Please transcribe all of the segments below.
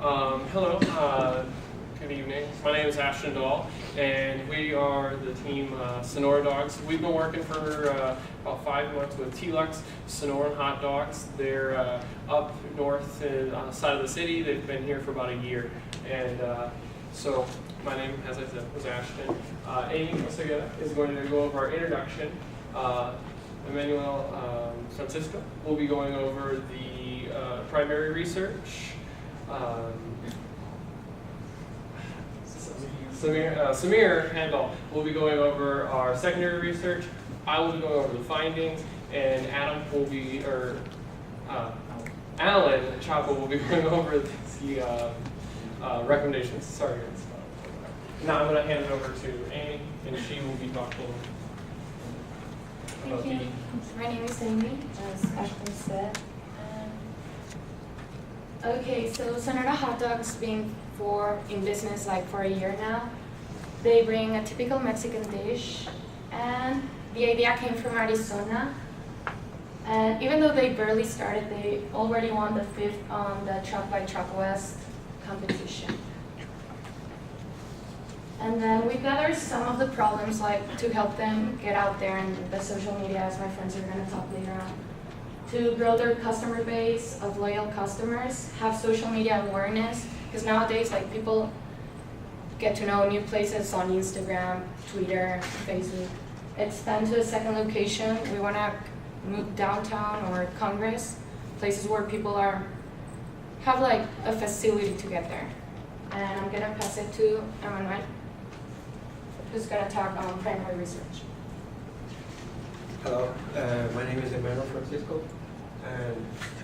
Hello, good evening. My name is Ashton Dahl, and we are the team Sonora Dogs. We've been working for about 5 months with T-Lux, Sonoran Hot Dogs. They're up north on the side of the city. They've been here for about a year. And so my name, as I said, was Ashton. Amy Osagada is going to go over our introduction. Emmanuel Francisco will be going over the primary research. Samir Handel will be going over our secondary research. I will be going over the findings, and Adam will be, Alan Chapo will be going over the recommendations. Sorry, guys. Now I'm going to hand it over to Amy, and she will be talking about Thank you. My name is Amy, as Ashton said. Okay, so Sonora Hot Dogs been in business like for a year now. They bring a typical Mexican dish, and the idea came from Arizona. And even though they barely started, they already won the 5th on the Truck by Truck West competition. And then we gathered some of the problems like to help them get out there in the social media, as my friends are going to talk later on, to grow their customer base of loyal customers, have social media awareness, because nowadays like people get to know new places on Instagram, Twitter, Facebook. Expand to a second location. We want to move downtown or Congress, places where people have like a facility to get there. And I'm gonna pass it to Emmanuel, who's gonna talk on primary research. Hello, my name is Emmanuel Francisco, and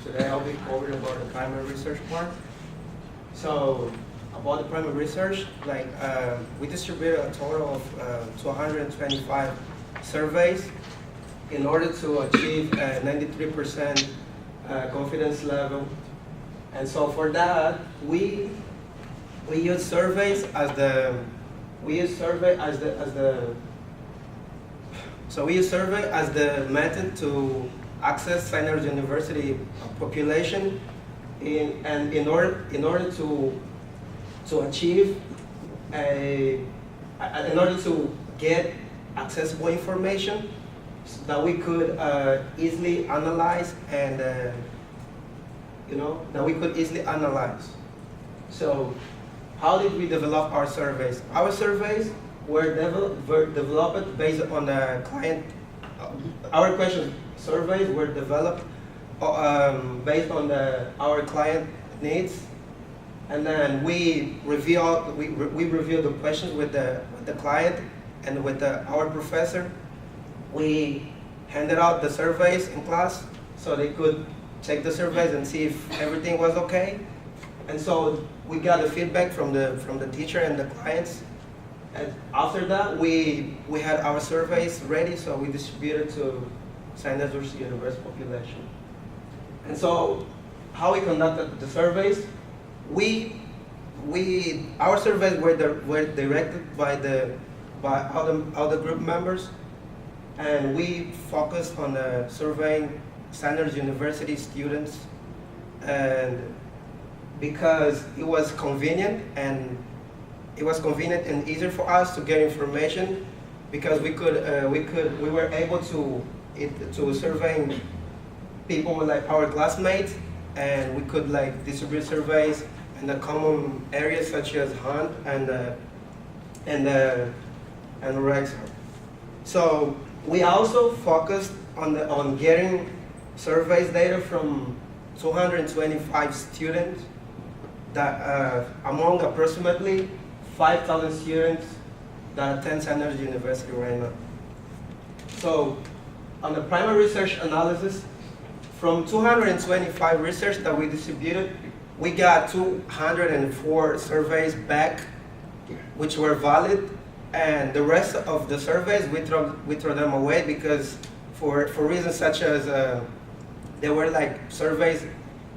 today I'll be covering about the primary research part. So, about the primary research, we distributed a total of 225 surveys in order to achieve a 93% confidence level. And so for that, we use surveys as the method to access Sinai University population in order to get accessible information that we could easily analyze and So how did we develop our surveys? Our surveys were developed based on the client. Our question surveys were developed based on our client needs, and then we review the questions with the client and with our professor. We handed out the surveys in class so they could check the surveys and see if everything was okay. And so we got the feedback from the teacher and the clients. And after that, we had our surveys ready, so we distributed to Sinai University population. And so, how we conducted the surveys? Our surveys were directed by all the group members, and we focused on surveying Sinai University students, and because it was convenient and easier for us to get information, because we were able to survey people like our classmates, and we could distribute surveys in the common areas such as Hunt and Rexham. So we also focused on getting surveys data from 225 students that among approximately 5,000 students that attend Sinai University right now. So on the primary research analysis, from 225 research that we distributed, we got 204 surveys back, which were valid, and the rest of the surveys we throw them away because for reasons such as there were surveys,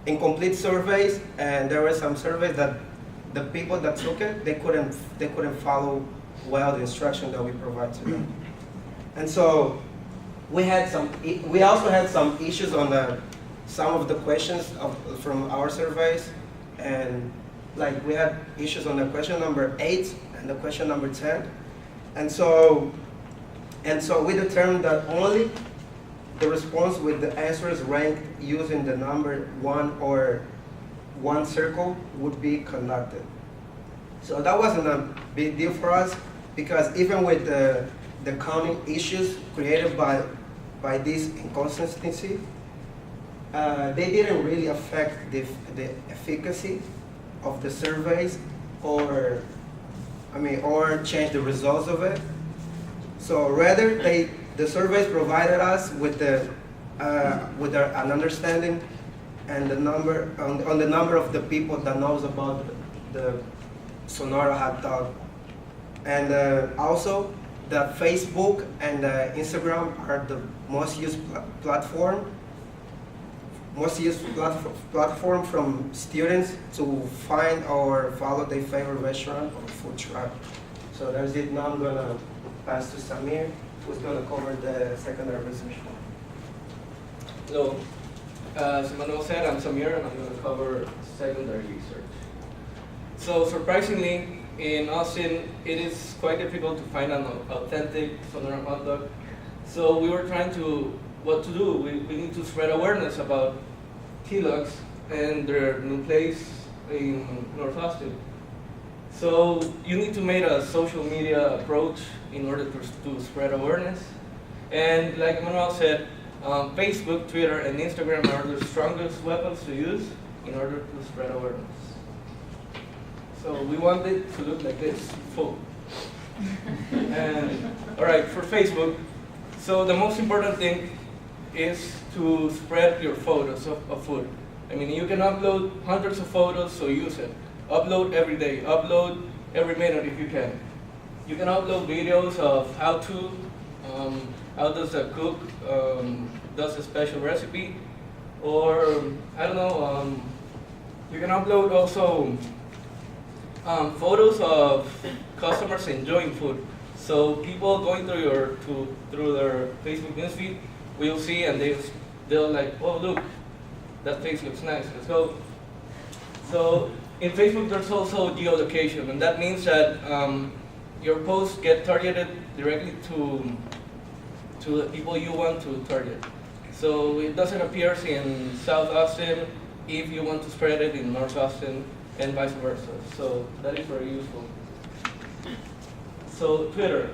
incomplete surveys, and there were some surveys that the people that took it, they couldn't follow well the instruction that we provide to them. And so we also had some issues on some of the questions from our surveys, and like we had issues on the question number 8 and the question number 10. And so we determined that only the response with the answers ranked using the number 1 or 1 circle would be conducted. So that wasn't a big deal for us, because even with the common issues created by this inconsistency, they didn't really affect the efficacy of the surveys or change the results of it. So rather, the surveys provided us with an understanding and the number on the number of the people that knows about the Sonora hot dog, and also that Facebook and Instagram are the most used platform from students to find or follow their favorite restaurant or food truck. So that's it. Now I'm gonna pass to Samir, who's gonna cover the secondary research. Hello. As Manuel said, I'm Samir, and I'm going to cover secondary research. So surprisingly, in Austin, it is quite difficult to find an authentic Sonora hot dog. So we were trying to, what to do? We need to spread awareness about T-Lux and their new place in North Austin. So you need to make a social media approach in order to spread awareness. And like Manuel said, Facebook, Twitter, and Instagram are the strongest weapons to use in order to spread awareness. So we want it to look like this, full. And all right, for Facebook, so the most important thing is to spread your photos of food. I mean, you can upload hundreds of photos, so use it. Upload every day, upload every minute if you can. You can upload videos of how to, how does a cook does a special recipe, or I don't know. You can upload also photos of customers enjoying food. So people going through their Facebook newsfeed will see, and they'll like, oh look, that face looks nice. Let's go. So in Facebook, there's also geolocation, and that means that your posts get targeted directly to the people you want to target. So it doesn't appear in South Austin if you want to spread it in North Austin, and vice versa. So that is very useful. So Twitter.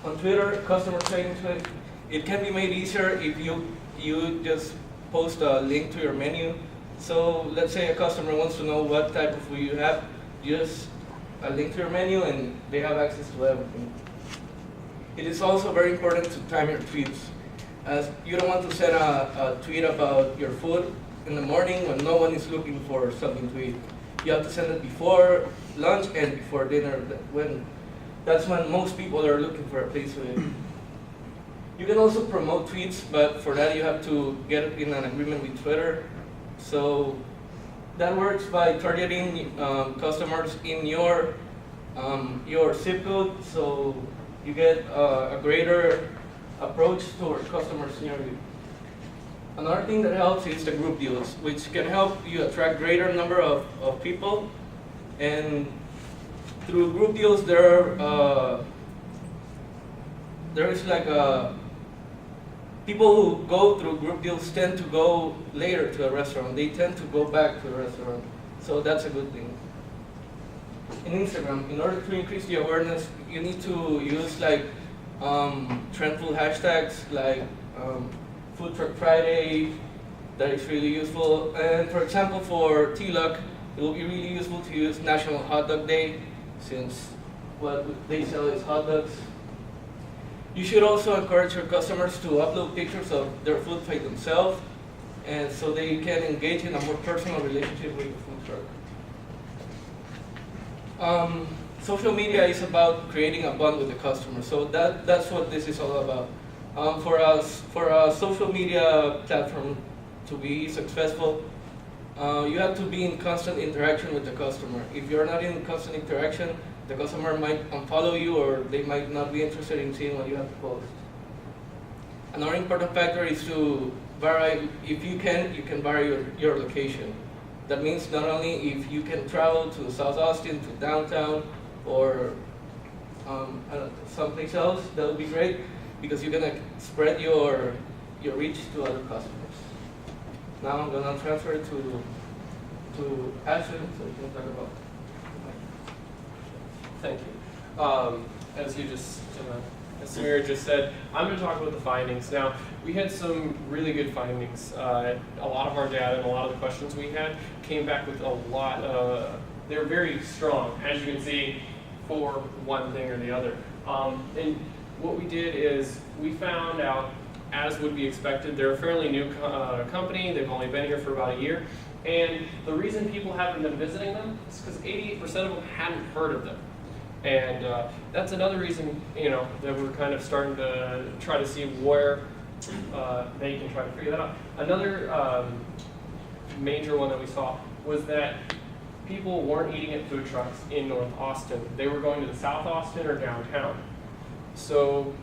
On Twitter, customer trading Twitter, it can be made easier if you just post a link to your menu. So let's say a customer wants to know what type of food you have, just a link to your menu and they have access to everything. It is also very important to time your tweets, as you don't want to send a tweet about your food in the morning when no one is looking for something to eat. You have to send it before lunch and before dinner, that's when most people are looking for a place to eat. You can also promote tweets, but for that you have to get in an agreement with Twitter. So that works by targeting customers in your zip code, so you get a greater approach toward customers near you. Another thing that helps is the group deals, which can help you attract greater number of people. And through group deals, there is like people who go through group deals tend to go later to a restaurant. They tend to go back to a restaurant. So that's a good thing. In Instagram, in order to increase the awareness, you need to use like trendful hashtags like Food Truck Friday. That is really useful. And for example, for T-Luck, it will be really useful to use National Hot Dog Day, since what they sell is hot dogs. You should also encourage your customers to upload pictures of their food by themselves, and so they can engage in a more personal relationship with the food truck. Social media is about creating a bond with the customer, so that's what this is all about. For a social media platform to be successful, you have to be in constant interaction with the customer. If you're not in constant interaction, the customer might unfollow you, or they might not be interested in seeing what you have to post. Another important factor is to vary, if you can vary your location. That means not only if you can travel to South Austin, to downtown, or someplace else, that would be great, because you're gonna spread your reach to other customers. Now I'm gonna transfer to Ashton so we can talk about. Thank you. As you just, as Samira just said, I'm going to talk about the findings. Now, we had some really good findings. A lot of our data and a lot of the questions we had came back with a lot. They're very strong, as you can see, for one thing or the other. And what we did is we found out, as would be expected, they're a fairly new company. They've only been here for about a year. And the reason people haven't been visiting them is because 88% of them hadn't heard of them. And that's another reason, that we're kind of starting to try to see where they can try to figure that out. Another major one that we saw was that people weren't eating at food trucks in North Austin. They were going to the South Austin or downtown. So,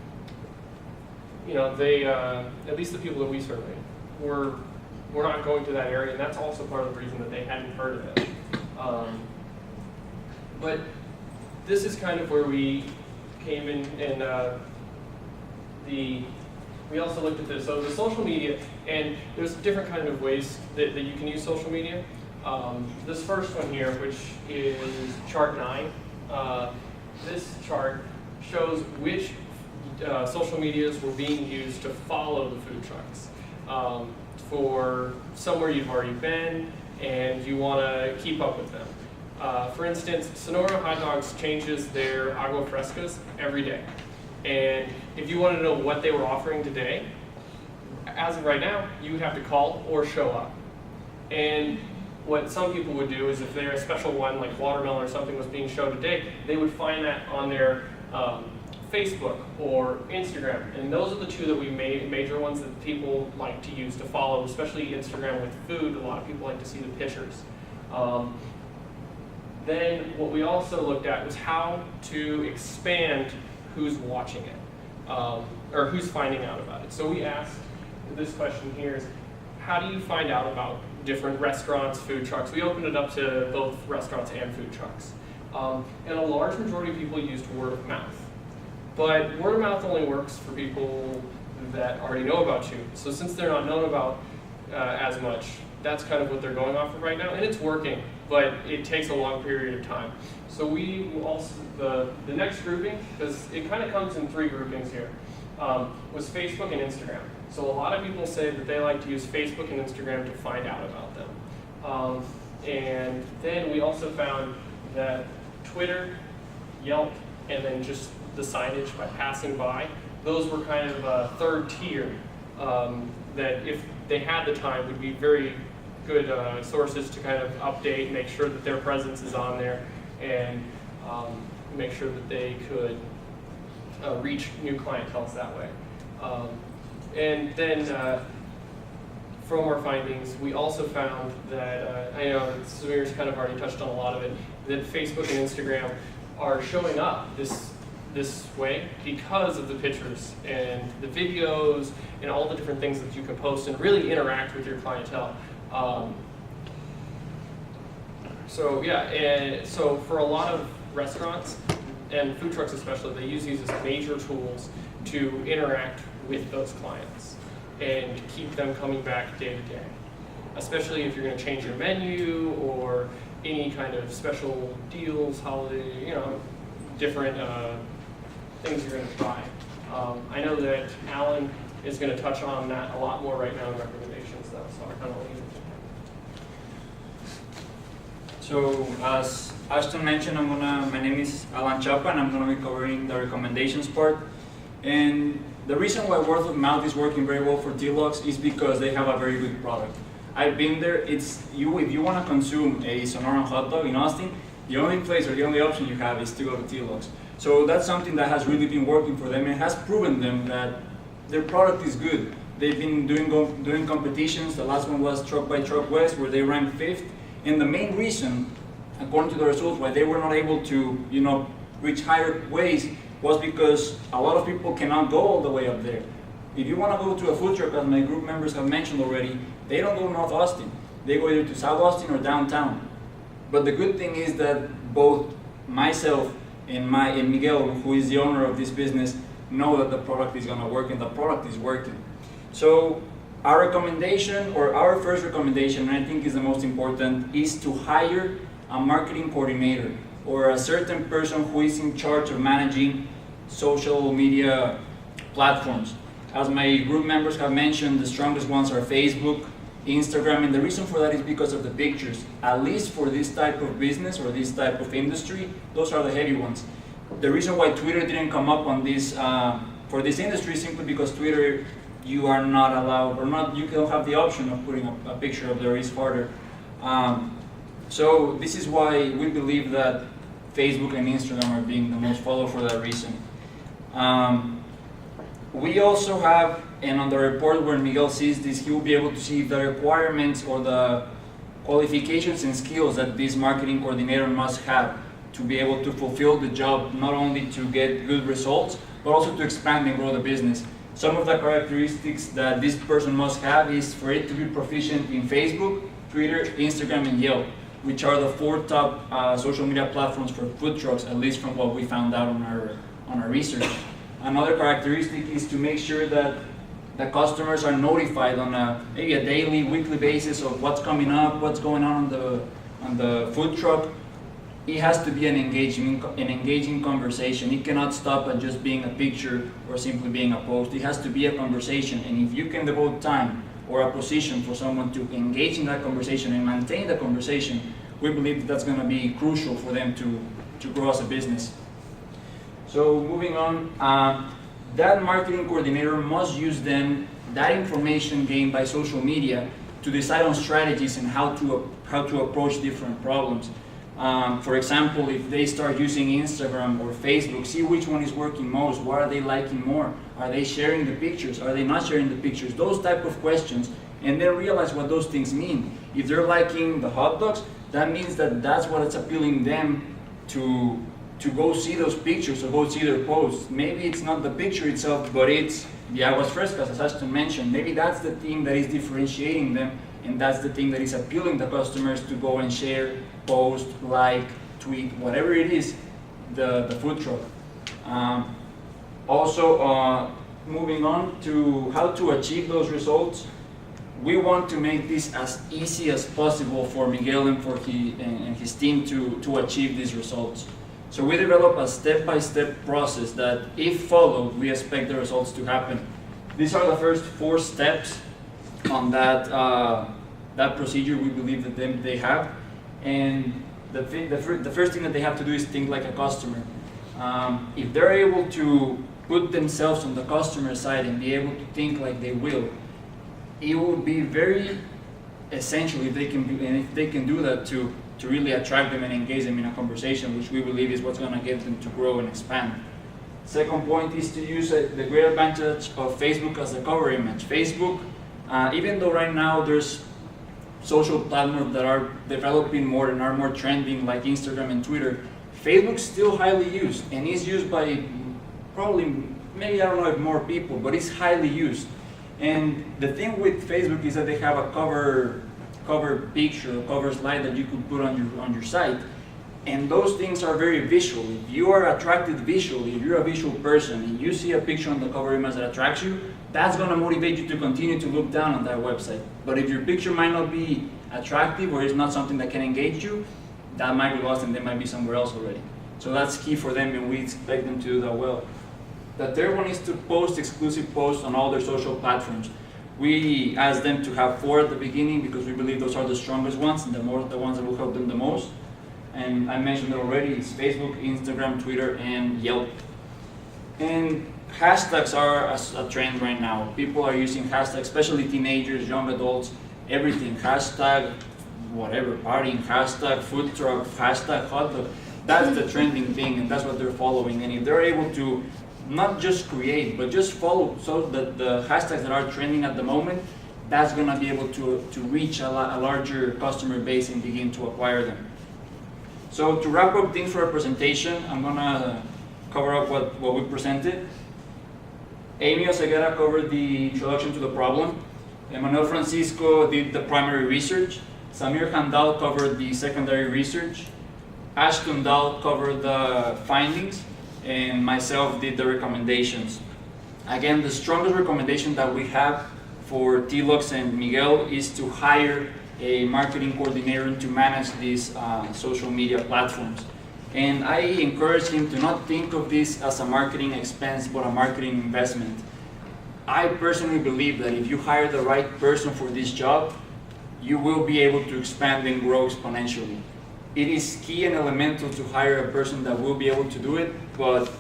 they, at least the people that we surveyed, were not going to that area, and that's also part of the reason that they hadn't heard of it. But this is kind of where we came in, and we also looked at this. So the social media, and there's different kind of ways that you can use social media. This first one here, which is chart 9, this chart shows which social medias were being used to follow the food trucks. For somewhere you've already been and you want to keep up with them. For instance, Sonora Hot Dogs changes their agua frescas every day. And if you want to know what they were offering today, as of right now, you would have to call or show up. And what some people would do is if they're a special one, like watermelon or something was being shown today, they would find that on their Facebook or Instagram. And those are the two that we major ones that people like to use to follow, especially Instagram with food. A lot of people like to see the pictures. Then what we also looked at was how to expand who's watching it, or who's finding out about it. So we asked this question here is, how do you find out about different restaurants, food trucks? We opened it up to both restaurants and food trucks. And a large majority of people used word of mouth. But word of mouth only works for people that already know about you. So since they're not known about as much, that's kind of what they're going off of right now, and it's working, but it takes a long period of time. So we also, the next grouping, because it kind of comes in 3 groupings here, was Facebook and Instagram. So a lot of people say that they like to use Facebook and Instagram to find out about them. And then we also found that Twitter, Yelp, and then just the signage by passing by, those were kind of a third tier that if they had the time would be very good sources to kind of update, make sure that their presence is on there, and make sure that they could reach new clienteles that way. And then from our findings, we also found that, I know Samir's kind of already touched on a lot of it, that Facebook and Instagram are showing up this way because of the pictures and the videos and all the different things that you can post and really interact with your clientele. So yeah, and so for a lot of restaurants and food trucks especially, they use these as major tools to interact with those clients and keep them coming back day to day. Especially if you're going to change your menu or any kind of special deals, holiday, different things you're going to try. I know that Alan is going to touch on that a lot more right now in recommendations, though, so I kind of leave it. So as Ashton mentioned, my name is Alan Chapa, and I'm gonna be covering the recommendations part. And the reason why word of mouth is working very well for T-Lux is because they have a very good product. I've been there. If you want to consume a Sonora hot dog in Austin, the only place or the only option you have is to go to T-Lux. So that's something that has really been working for them and has proven them that their product is good. They've been doing competitions. The last one was Truck by Truck West, where they ranked 5th. And the main reason, according to the results, why they were not able to, reach higher ways was because a lot of people cannot go all the way up there. If you want to go to a food truck, as my group members have mentioned already, they don't go to North Austin. they go either to South Austin or downtown. But the good thing is that both myself and Miguel, who is the owner of this business, know that the product is going to work, and the product is working. So our recommendation, or our first recommendation, and I think is the most important, is to hire a marketing coordinator or a certain person who is in charge of managing social media platforms. As my group members have mentioned, the strongest ones are Facebook, Instagram, and the reason for that is because of the pictures. At least for this type of business or this type of industry, those are the heavy ones. The reason why Twitter didn't come up on this for this industry is simply because Twitter, you are not allowed, or not, you don't have the option of putting a picture up there. It's harder. So this is why we believe that Facebook and Instagram are being the most followed for that reason. We also have, and on the report where Miguel sees this, he will be able to see the requirements or the qualifications and skills that this marketing coordinator must have to be able to fulfill the job, not only to get good results, but also to expand and grow the business. Some of the characteristics that this person must have is for it to be proficient in Facebook, Twitter, Instagram, and Yelp, which are the 4 top social media platforms for food trucks, at least from what we found out on our research. Another characteristic is to make sure that the customers are notified on maybe a daily, weekly basis of what's coming up, what's going on the food truck. It has to be an engaging conversation. It cannot stop at just being a picture or simply being a post. It has to be a conversation, and if you can devote time or a position for someone to engage in that conversation and maintain the conversation, we believe that's going to be crucial for them to grow as a business. So moving on, that marketing coordinator must use then that information gained by social media to decide on strategies and how to approach different problems. For example, if they start using Instagram or Facebook, see which one is working most. What are they liking more? Are they sharing the pictures? Are they not sharing the pictures? Those type of questions, and then realize what those things mean. If they're liking the hot dogs, that means that that's what it's appealing them to go see those pictures or go see their posts. Maybe it's not the picture itself, but it's the aguas frescas, as Ashton mentioned. Maybe that's the thing that is differentiating them, and that's the thing that is appealing the customers to go and share, post, like, tweet, whatever it is, the food truck. Also, moving on to how to achieve those results, we want to make this as easy as possible for Miguel and for his team to achieve these results. So we develop a step-by-step process that, if followed, we expect the results to happen. These are the first 4 steps on that procedure we believe that they have. And the first thing that they have to do is think like a customer. If they're able to put themselves on the customer side and be able to think like they will, it will be very essential if they can do that to really attract them and engage them in a conversation, which we believe is what's going to get them to grow and expand. Second point is to use the great advantage of Facebook as a cover image. Facebook, even though right now there's social platforms that are developing more and are more trending, like Instagram and Twitter, Facebook's still highly used, and is used by probably, maybe, I don't know if more people, but it's highly used. And the thing with Facebook is that they have a cover picture, a cover slide that you could put on your site, and those things are very visual. If you are attracted visually, if you're a visual person and you see a picture on the cover image that attracts you, that's going to motivate you to continue to look down on that website. But if your picture might not be attractive or it's not something that can engage you, that might be lost and they might be somewhere else already. So that's key for them, and we expect them to do that well. The third one is to post exclusive posts on all their social platforms. We ask them to have 4 at the beginning because we believe those are the strongest ones and the ones that will help them the most. And I mentioned it already, it's Facebook, Instagram, Twitter, and Yelp. And hashtags are a trend right now. People are using hashtags, especially teenagers, young adults, everything. Hashtag whatever, partying, hashtag food truck, hashtag hot dog. That's the trending thing, and that's what they're following. And if they're able to not just create, but just follow so that the hashtags that are trending at the moment, that's going to be able to reach a larger customer base and begin to acquire them. So to wrap up things for our presentation, I'm going to cover up what we presented. Amy Oseguera covered the introduction to the problem. Emmanuel Francisco did the primary research. Samir Handal covered the secondary research, Ashton Dahl covered the findings, and myself did the recommendations. Again, the strongest recommendation that we have for T-Lux and Miguel is to hire a marketing coordinator to manage these social media platforms. And I encourage him to not think of this as a marketing expense, but a marketing investment. I personally believe that if you hire the right person for this job, you will be able to expand and grow exponentially. It is key and elemental to hire a person that will be able to do it, but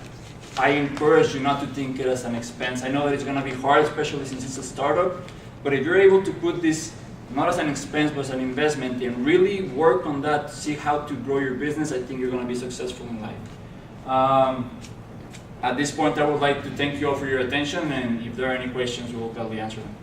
I encourage you not to think it as an expense. I know that it's going to be hard, especially since it's a startup, but if you're able to put this not as an expense, but as an investment, and really work on that, see how to grow your business, I think you're going to be successful in life. At this point, I would like to thank you all for your attention, and if there are any questions, we will gladly answer them.